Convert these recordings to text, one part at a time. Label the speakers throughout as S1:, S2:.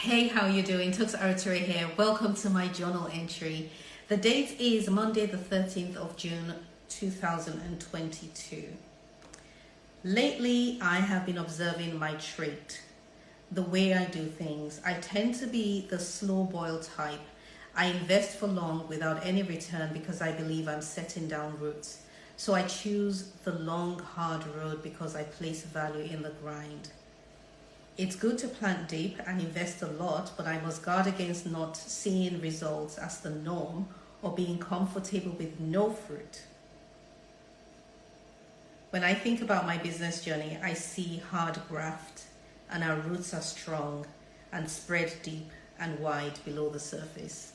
S1: Hey, how you doing? Toks Aruoture here. Welcome to my journal entry. The date is Monday the 13th of June 2022. Lately, I have been observing my trait, the way I do things. I tend to be the slow boil type. I invest for long without any return because I believe I'm setting down roots. So I choose the long, hard road because I place value in the grind. It's good to plant deep and invest a lot, but I must guard against not seeing results as the norm or being comfortable with no fruit. When I think about my business journey, I see hard graft and our roots are strong and spread deep and wide below the surface.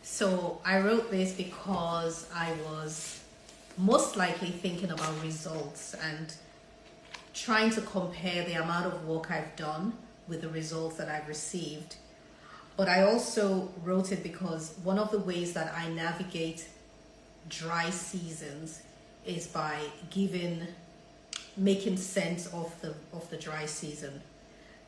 S1: So I wrote this because I was most likely thinking about results and trying to compare the amount of work I've done with the results that I've received. But I also wrote it because one of the ways that I navigate dry seasons is by making sense of the dry season.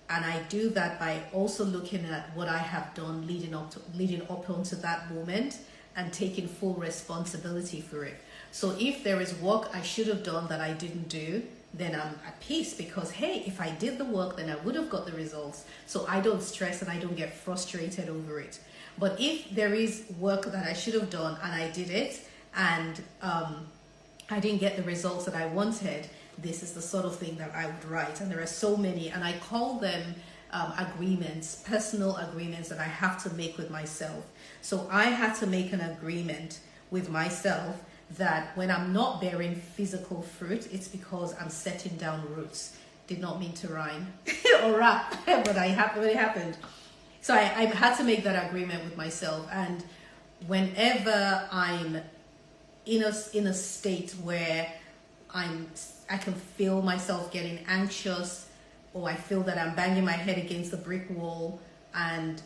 S1: And I do that by also looking at what I have done leading up onto that moment and taking full responsibility for it. So if there is work I should have done that I didn't do, then I'm at peace because, hey, if I did the work, then I would have got the results. So I don't stress and I don't get frustrated over it. But if there is work that I should have done and I did it and I didn't get the results that I wanted, this is the sort of thing that I would write. And there are so many, and I call them agreements, personal agreements that I have to make with myself. So I had to make an agreement with myself that when I'm not bearing physical fruit, it's because I'm setting down roots. Did not mean to rhyme or rap, but it happened. So I had to make that agreement with myself. And whenever I'm in a state where I can feel myself getting anxious, or I feel that I'm banging my head against the brick wall and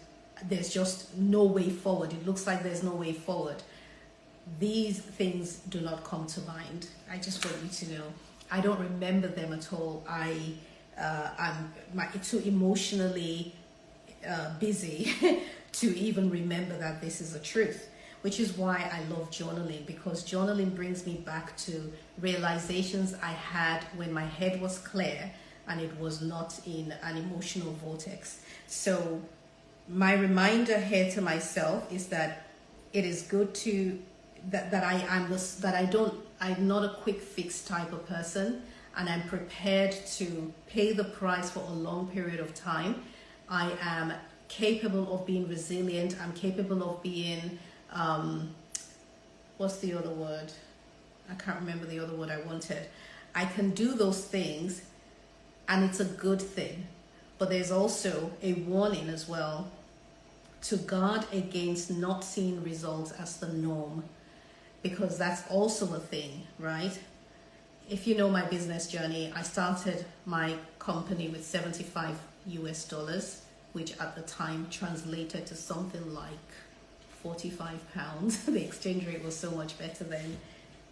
S1: there's just no way forward. It looks like there's no way forward. These things do not come to mind. I just want you to know. I don't remember them at all. I'm too emotionally busy to even remember that this is a truth, which is why I love journaling, because journaling brings me back to realizations I had when my head was clear and it was not in an emotional vortex. So my reminder here to myself is that it is good to I'm not a quick fix type of person, and I'm prepared to pay the price for a long period of time. I am capable of being resilient. I'm capable of being, what's the other word? I can't remember the other word I wanted. I can do those things, and it's a good thing. But there's also a warning as well to guard against not seeing results as the norm, because that's also a thing, right? If you know my business journey, I started my company with $75 US, which at the time translated to something like 45 pounds. The exchange rate was so much better then.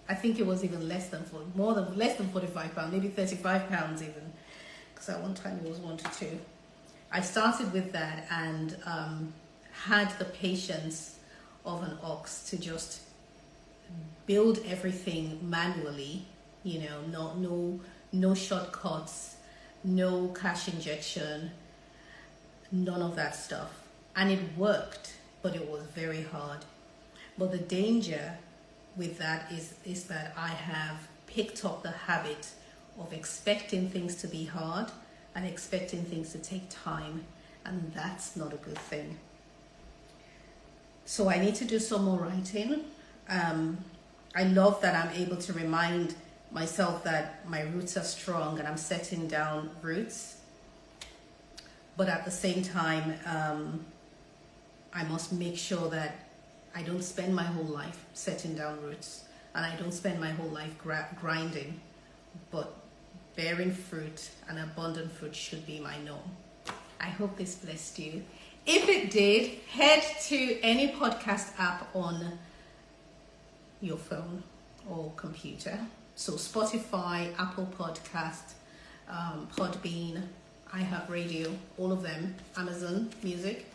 S1: I think it was even less than 45 pounds, maybe 35 pounds even, because at one time it was 1 to 2. I started with that and had the patience of an ox to just build everything manually, no shortcuts, no cash injection, none of that stuff. And it worked, but it was very hard. But the danger with that is that I have picked up the habit of expecting things to be hard and expecting things to take time, and that's not a good thing. So I need to do some more writing. I love that I'm able to remind myself that my roots are strong and I'm setting down roots. But at the same time, I must make sure that I don't spend my whole life setting down roots, and I don't spend my whole life grinding, but bearing fruit and abundant fruit should be my norm. I hope this blessed you. If it did, head to any podcast app on your phone or computer. So Spotify, Apple Podcast, Podbean, iHeart Radio, all of them, Amazon Music,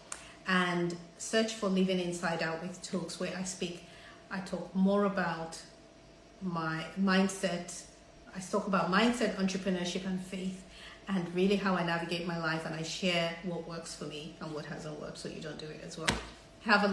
S1: and search for Living Inside Out with Toks, where I talk more about my mindset. I talk about mindset, entrepreneurship, and faith, and really how I navigate my life, and I share what works for me and what hasn't worked, so you don't do it as well. Have a